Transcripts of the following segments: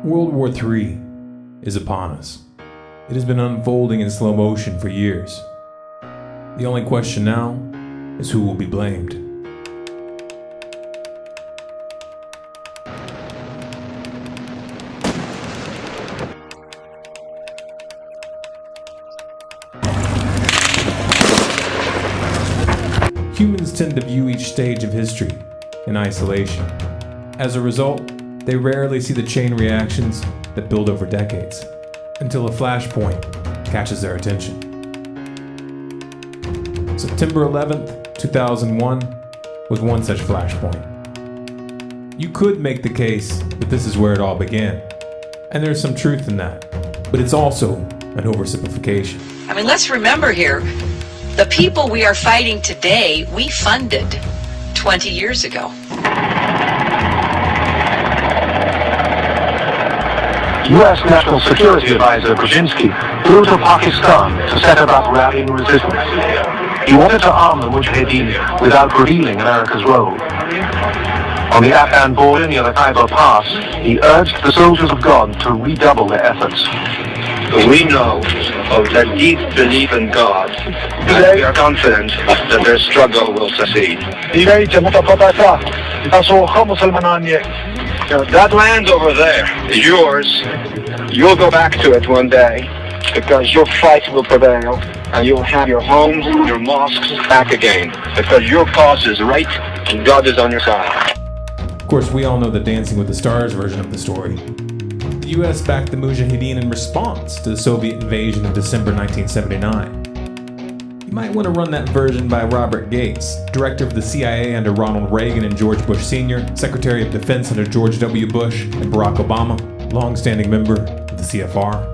World War III is upon us. It has been unfolding in slow motion for years. The only question now is who will be blamed. Humans tend to view each stage of history in isolation. As a result, they rarely see the chain reactions that build over decades, until a flashpoint catches their attention. September 11th, 2001 was one such flashpoint. You could make the case that this is where it all began, and there's some truth in that, but it's also an oversimplification. I mean, let's remember here, the people we are fighting today, we funded 20 years ago. U.S. National Security Advisor Brzezinski flew to Pakistan to set about rallying resistance. He wanted to arm the Mujahideen without revealing America's role. On the Afghan border near the Khyber Pass, he urged the soldiers of God to redouble their efforts. We know of their deep belief in God, and we are confident that their struggle will succeed. That land over there is yours. You'll go back to it one day because your fight will prevail and you'll have your homes, your mosques back again because your cause is right and God is on your side. Of course, we all know the Dancing with the Stars version of the story. The US backed the Mujahideen in response to the Soviet invasion in December 1979. You might want to run that version by Robert Gates, director of the CIA under Ronald Reagan and George Bush Sr., Secretary of Defense under George W. Bush and Barack Obama, long-standing member of the CFR.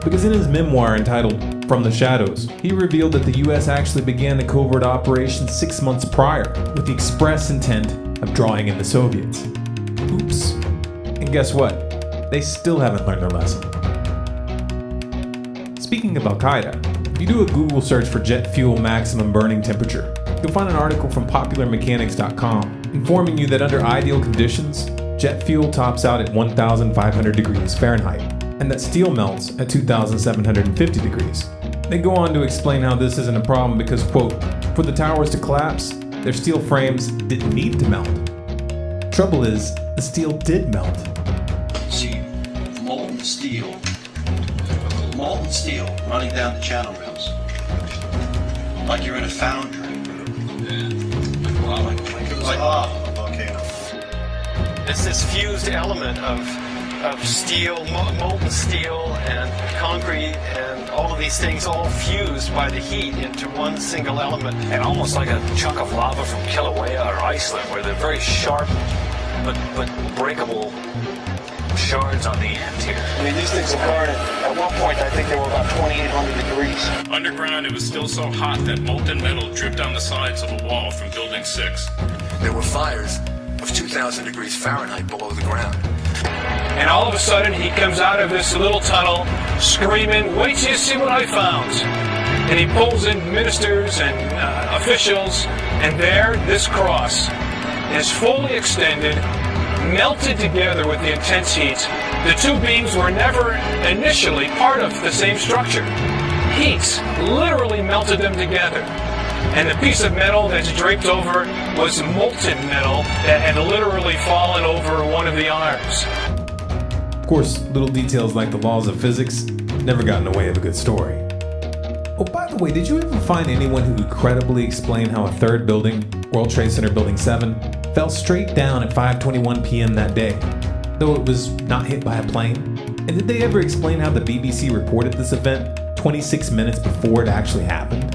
Because in his memoir entitled From the Shadows, he revealed that the US actually began the covert operation 6 months prior with the express intent of drawing in the Soviets. Oops. And guess what? They still haven't learned their lesson. Speaking of Al-Qaeda, if you do a Google search for jet fuel maximum burning temperature, you'll find an article from popularmechanics.com informing you that under ideal conditions, jet fuel tops out at 1,500 degrees Fahrenheit, and that steel melts at 2,750 degrees. They go on to explain how this isn't a problem because, quote, for the towers to collapse, their steel frames didn't need to melt. Trouble is, the steel did melt. See, molten steel running down the channel rails, like you're in a foundry. Like a volcano. It's this fused element of steel, molten steel and concrete and all of these things all fused by the heat into one single element. And almost like a chunk of lava from Kilauea or Iceland, where they're very sharp but breakable shards on the end here. I mean, these things are burning. At one point, I think they were about 2,800 degrees. Underground, it was still so hot that molten metal dripped down the sides of a wall from Building 6. There were fires of 2,000 degrees Fahrenheit below the ground. And all of a sudden, he comes out of this little tunnel screaming, "Wait till you see what I found." And he pulls in ministers and officials, and there, this cross is fully extended, melted together with the intense heat. The two beams were never initially part of the same structure. Heat literally melted them together. And the piece of metal that's draped over was molten metal that had literally fallen over one of the arms. Of course, little details like the laws of physics never got in the way of a good story. Oh, by the way, did you ever find anyone who could credibly explain how a third building, World Trade Center Building 7, fell straight down at 5:21 p.m. that day, though it was not hit by a plane? And did they ever explain how the BBC reported this event 26 minutes before it actually happened?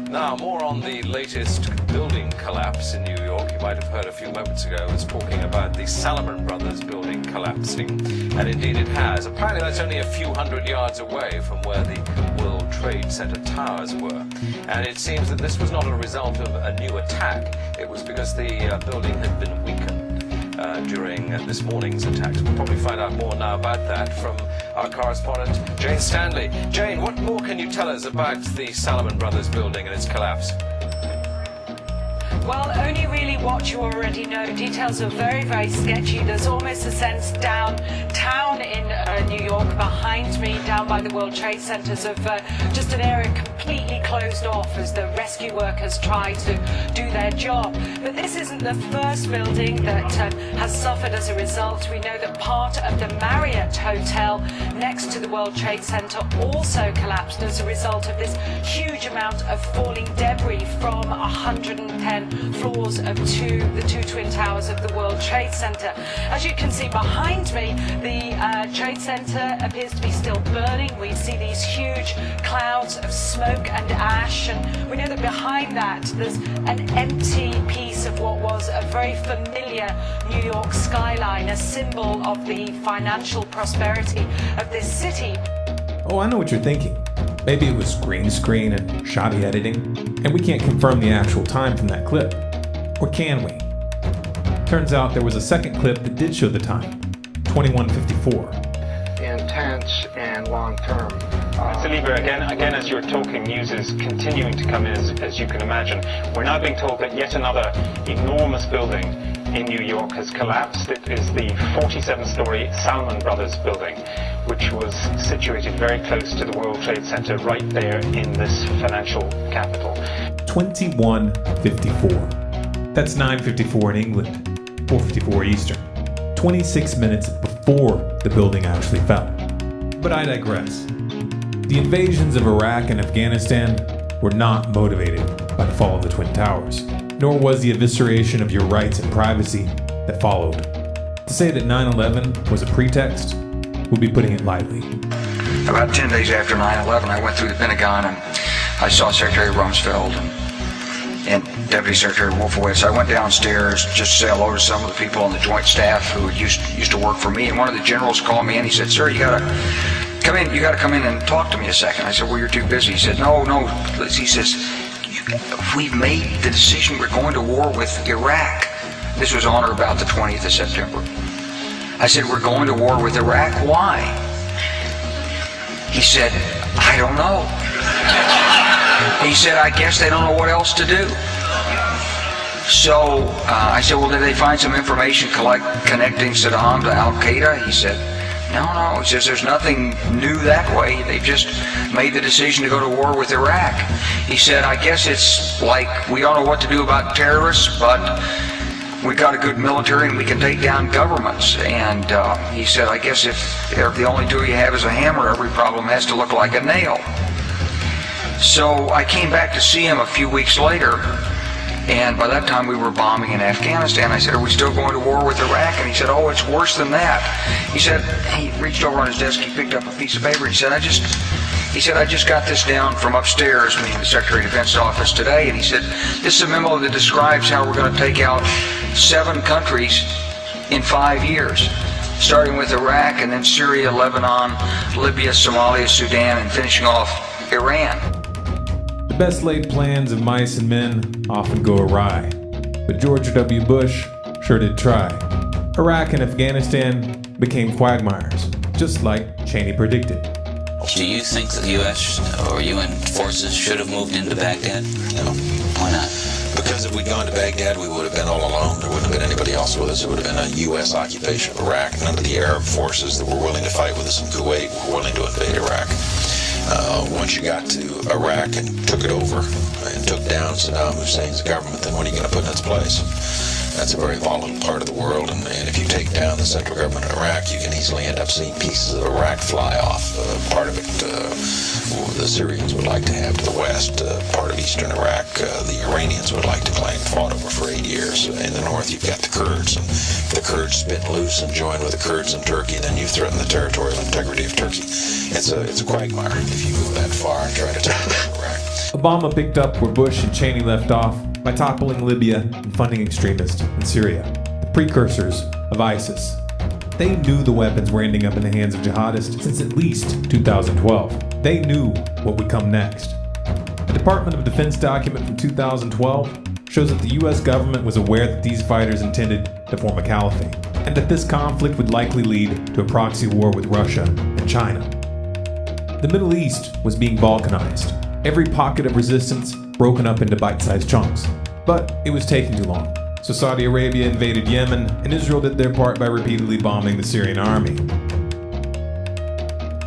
Now, more on the latest building collapse in New York. You might have heard a few moments ago I was talking about the Salomon Brothers building collapsing, and indeed it has. Apparently that's only a few hundred yards away from where the World Trade Center towers were, and it seems that this was not a result of a new attack. It was because the building had been weakened during this morning's attacks. We'll probably find out more now about that from our correspondent, Jane Stanley. Jane, what more can you tell us about the Salomon Brothers building and its collapse? Well, only really what you already know. Details are very, very sketchy. There's almost a sense downtown in New York, behind me, down by the World Trade Centers, of just an area completely closed off as the rescue workers try to do their job. But this isn't the first building that has suffered as a result. We know that part of the Marriott Hotel next to the World Trade Center also collapsed as a result of this huge amount of falling debris from 110 floors of the two twin towers of the World Trade Center. As you can see behind me, the Trade Center appears to be still burning. We see these huge clouds of smoke and ash, and we know that behind that there's an empty piece of what was a very familiar New York skyline, a symbol of the financial prosperity of this city. Oh, I know what you're thinking. Maybe it was green screen and shoddy editing, and we can't confirm the actual time from that clip. Or can we? Turns out there was a second clip that did show the time, 21:54. Intense and long term. So Lieber, again, as you're talking, news is continuing to come in, as you can imagine. We're now being told that yet another enormous building in New York has collapsed. It is the 47-story Salomon Brothers building, which was situated very close to the World Trade Center, right there in this financial capital. 21:54. That's 9:54 in England, 4:54 Eastern. 26 minutes before the building actually fell. But I digress. The invasions of Iraq and Afghanistan were not motivated by the fall of the Twin Towers, nor was the evisceration of your rights and privacy that followed. To say that 9/11 was a pretext would be putting it lightly. About 10 days after 9/11, I went through the Pentagon and I saw Secretary Rumsfeld and Deputy Secretary Wolfowitz. I went downstairs just to say hello to some of the people on the Joint Staff who used to work for me, and one of the generals called me and he said, "Sir, you gotta come in and talk to me a second." I said, "Well, you're too busy." He said, No. He says, "We've made the decision. We're going to war with Iraq." This was on or about the 20th of September. I said, "We're going to war with Iraq. Why?" He said, "I don't know." He said, "I guess they don't know what else to do." So I said, "Well, did they find some information connecting Saddam to Al-Qaeda?" He said, No. He says, "There's nothing new that way. They've just made the decision to go to war with Iraq." He said, "I guess it's like we don't know what to do about terrorists, but we got a good military and we can take down governments." And he said, "I guess if the only tool you have is a hammer, every problem has to look like a nail." So I came back to see him a few weeks later, and by that time we were bombing in Afghanistan. I said, "Are we still going to war with Iraq?" And he said, "Oh, it's worse than that." He said, he reached over on his desk, he picked up a piece of paper, he said, I just got this down from upstairs, meaning the Secretary of Defense office today, and he said, "This is a memo that describes how we're going to take out 7 countries in 5 years, starting with Iraq and then Syria, Lebanon, Libya, Somalia, Sudan, and finishing off Iran." The best laid plans of mice and men often go awry, but George W. Bush sure did try. Iraq and Afghanistan became quagmires, just like Cheney predicted. Do you think that the U.S. or UN forces should have moved into Baghdad? No. Why not? Because if we'd gone to Baghdad, we would have been all alone. There wouldn't have been anybody else with us. It would have been a U.S. occupation of Iraq. None of the Arab forces that were willing to fight with us in Kuwait were willing to invade Iraq. Once you got to Iraq and took it over and took down Saddam Hussein's government, then what are you going to put in its place? That's a very volatile part of the world, and if you take down the central government in Iraq, you can easily end up seeing pieces of Iraq fly off. Part of it the Syrians would like to have to the west. Part of eastern Iraq, the Iranians would like to claim, fought over for 8 years. In the north, you've got the Kurds, and if the Kurds spin loose and join with the Kurds in Turkey, then you threaten the territorial integrity of Turkey. It's a quagmire if you go that far and try to take down Iraq. Obama picked up where Bush and Cheney left off by toppling Libya and funding extremists in Syria, the precursors of ISIS. They knew the weapons were ending up in the hands of jihadists since at least 2012. They knew what would come next. A Department of Defense document from 2012 shows that the US government was aware that these fighters intended to form a caliphate, and that this conflict would likely lead to a proxy war with Russia and China. The Middle East was being balkanized, every pocket of resistance broken up into bite-sized chunks. But it was taking too long. So Saudi Arabia invaded Yemen, and Israel did their part by repeatedly bombing the Syrian army.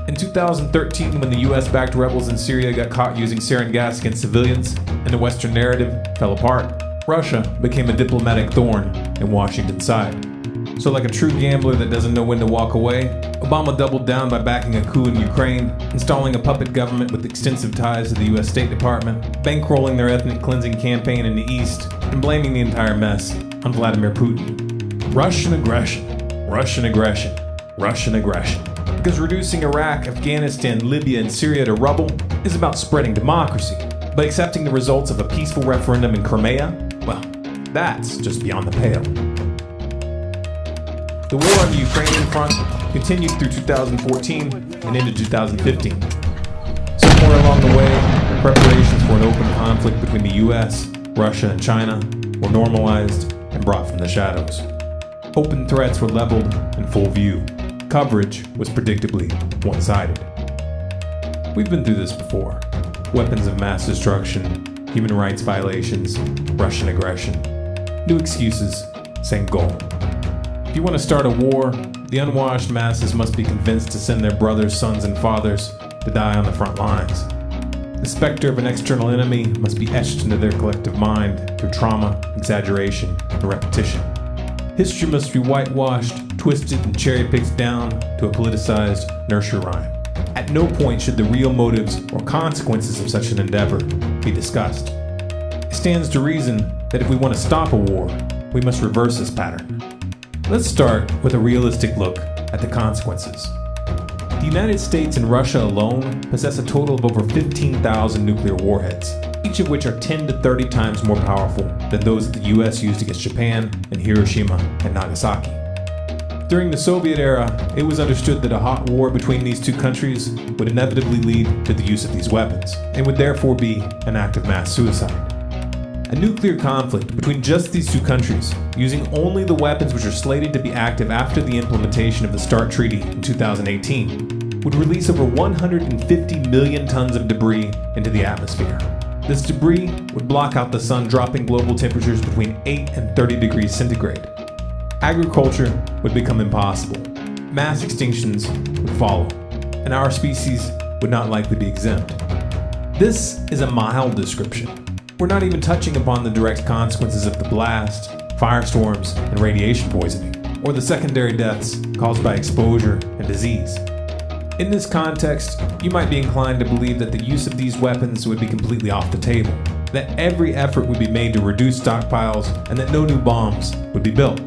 In 2013, when the US-backed rebels in Syria got caught using sarin gas against civilians, and the Western narrative fell apart, Russia became a diplomatic thorn in Washington's side. So like a true gambler that doesn't know when to walk away, Obama doubled down by backing a coup in Ukraine, installing a puppet government with extensive ties to the US State Department, bankrolling their ethnic cleansing campaign in the East, and blaming the entire mess on Vladimir Putin. Russian aggression, Russian aggression, Russian aggression. Because reducing Iraq, Afghanistan, Libya, and Syria to rubble is about spreading democracy. But accepting the results of a peaceful referendum in Crimea, well, that's just beyond the pale. The war on the Ukrainian front continued through 2014 and into 2015. Somewhere along the way, preparations for an open conflict between the US, Russia, and China were normalized and brought from the shadows. Open threats were leveled in full view. Coverage was predictably one-sided. We've been through this before. Weapons of mass destruction, human rights violations, Russian aggression. New excuses, same goal. If you want to start a war, the unwashed masses must be convinced to send their brothers, sons, and fathers to die on the front lines. The specter of an external enemy must be etched into their collective mind through trauma, exaggeration, and repetition. History must be whitewashed, twisted, and cherry-picked down to a politicized nursery rhyme. At no point should the real motives or consequences of such an endeavor be discussed. It stands to reason that if we want to stop a war, we must reverse this pattern. Let's start with a realistic look at the consequences. The United States and Russia alone possess a total of over 15,000 nuclear warheads, each of which are 10 to 30 times more powerful than those that the US used against Japan and Hiroshima and Nagasaki. During the Soviet era, it was understood that a hot war between these two countries would inevitably lead to the use of these weapons, and would therefore be an act of mass suicide. A nuclear conflict between just these two countries, using only the weapons which are slated to be active after the implementation of the START Treaty in 2018, would release over 150 million tons of debris into the atmosphere. This debris would block out the sun, dropping global temperatures between 8 and 30 degrees centigrade. Agriculture would become impossible. Mass extinctions would follow, and our species would not likely be exempt. This is a mild description. We're not even touching upon the direct consequences of the blast, firestorms, and radiation poisoning, or the secondary deaths caused by exposure and disease. In this context, you might be inclined to believe that the use of these weapons would be completely off the table, that every effort would be made to reduce stockpiles, and that no new bombs would be built.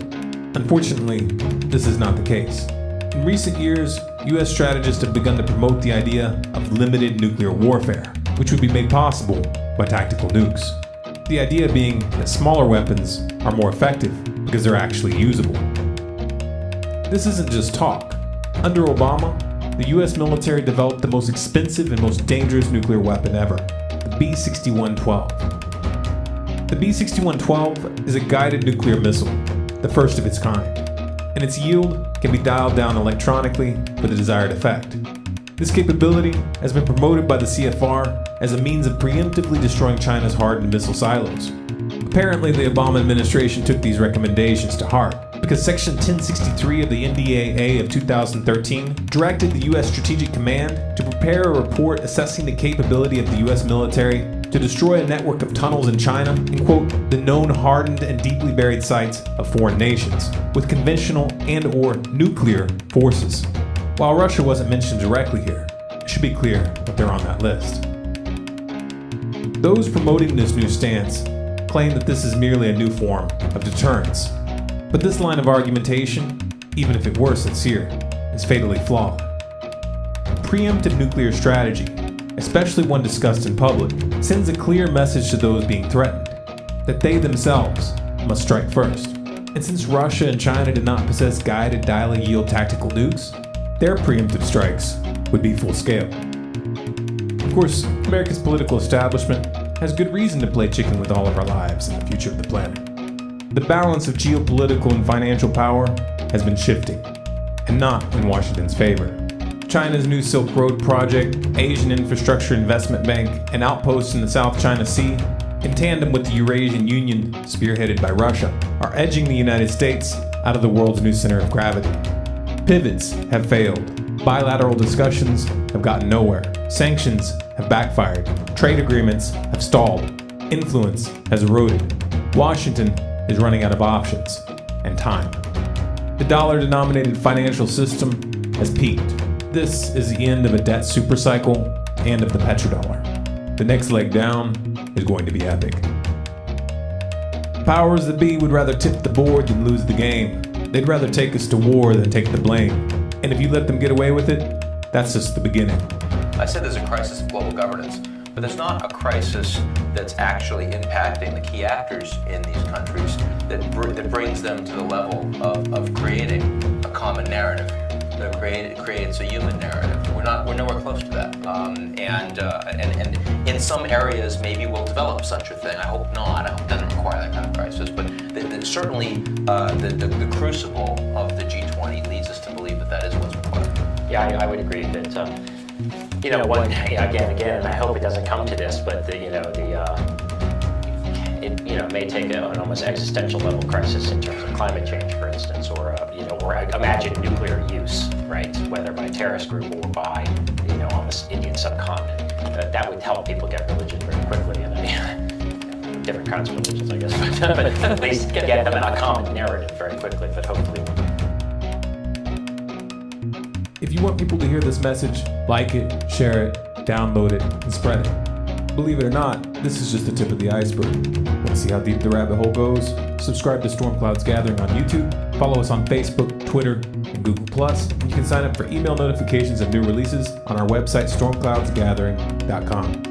Unfortunately, this is not the case. In recent years, US strategists have begun to promote the idea of limited nuclear warfare, which would be made possible by tactical nukes. The idea being that smaller weapons are more effective because they're actually usable. This isn't just talk. Under Obama, the US military developed the most expensive and most dangerous nuclear weapon ever, the B-6112. The B-6112 is a guided nuclear missile, the first of its kind, and its yield can be dialed down electronically for the desired effect. This capability has been promoted by the CFR as a means of preemptively destroying China's hardened missile silos. Apparently, the Obama administration took these recommendations to heart, because Section 1063 of the NDAA of 2013 directed the U.S. Strategic Command to prepare a report assessing the capability of the U.S. military to destroy a network of tunnels in China and, quote, the known hardened and deeply buried sites of foreign nations, with conventional and/or nuclear forces. While Russia wasn't mentioned directly here, it should be clear that they're on that list. Those promoting this new stance claim that this is merely a new form of deterrence. But this line of argumentation, even if it were sincere, is fatally flawed. Preemptive nuclear strategy, especially one discussed in public, sends a clear message to those being threatened, that they themselves must strike first. And since Russia and China did not possess guided dial-a-yield tactical nukes, their preemptive strikes would be full scale. Of course, America's political establishment has good reason to play chicken with all of our lives and the future of the planet. The balance of geopolitical and financial power has been shifting, and not in Washington's favor. China's new Silk Road project, Asian Infrastructure Investment Bank, and outposts in the South China Sea in tandem with the Eurasian Union, spearheaded by Russia, are edging the United States out of the world's new center of gravity. Pivots have failed. Bilateral discussions have gotten nowhere. Sanctions have backfired. Trade agreements have stalled. Influence has eroded. Washington is running out of options and time. The dollar-denominated financial system has peaked. This is the end of a debt supercycle and of the petrodollar. The next leg down is going to be epic. Powers that be would rather tip the board than lose the game. They'd rather take us to war than take the blame. And if you let them get away with it, that's just the beginning. I said there's a crisis of global governance, but there's not a crisis that's actually impacting the key actors in these countries that brings them to the level of creating a common narrative. That creates a human narrative. We're nowhere close to that. And in some areas, maybe we'll develop such a thing. I hope not. I hope it doesn't require that kind of crisis. But certainly, the crucible of the G20 leads us to believe that is what's required. Yeah, I would agree that again, and I hope it doesn't come to this, but it may take an almost existential level crisis in terms of climate change, for instance, or imagine nuclear use, right? Whether by a terrorist group or by on the Indian subcontinent, that would help people get religion very quickly, and different kinds of religions, I guess, but at least get them in a common narrative very quickly. But hopefully. If you want people to hear this message, like it, share it, download it, and spread it. Believe it or not, this is just the tip of the iceberg. Want to see how deep the rabbit hole goes? Subscribe to Storm Clouds Gathering on YouTube, follow us on Facebook, Twitter, and Google+, and you can sign up for email notifications of new releases on our website, stormcloudsgathering.com.